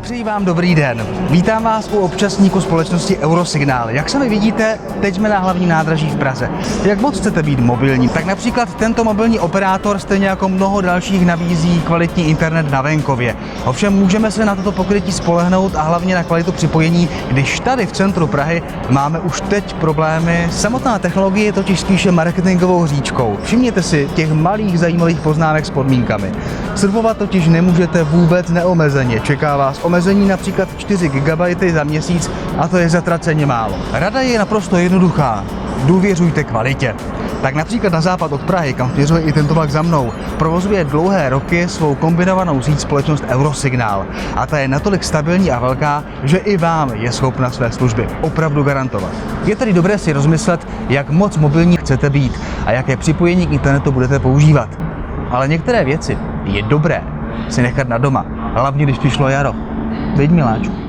Přeji vám dobrý den. Vítám vás u občasníku společnosti Eurosignál. Jak sami vidíte, teď jsme na hlavním nádraží v Praze. Jak moc chcete být mobilní? Tak například tento mobilní operátor stejně jako mnoho dalších nabízí kvalitní internet na venkově. Ovšem můžeme se na toto pokrytí spolehnout a hlavně na kvalitu připojení, když tady v centru Prahy máme už teď problémy. Samotná technologie je totiž spíše marketingovou hříčkou. Všimněte si těch malých zajímavých poznámek s podmínkami. Surfovat totiž nemůžete vůbec neomezeně. Čeká vás omezení například 4 GB za měsíc a to je zatraceně málo. Rada je naprosto jednoduchá. Důvěřujte kvalitě. Tak například na západ od Prahy, kam směřuje i tento vlak za mnou, provozuje dlouhé roky svou kombinovanou síť společnost Eurosignál. A ta je natolik stabilní a velká, že i vám je schopna své služby opravdu garantovat. Je tedy dobré si rozmyslet, jak moc mobilní chcete být a jaké připojení k internetu budete používat. Ale některé věci je dobré si nechat na doma, hlavně když přišlo jaro. Veď miláčku.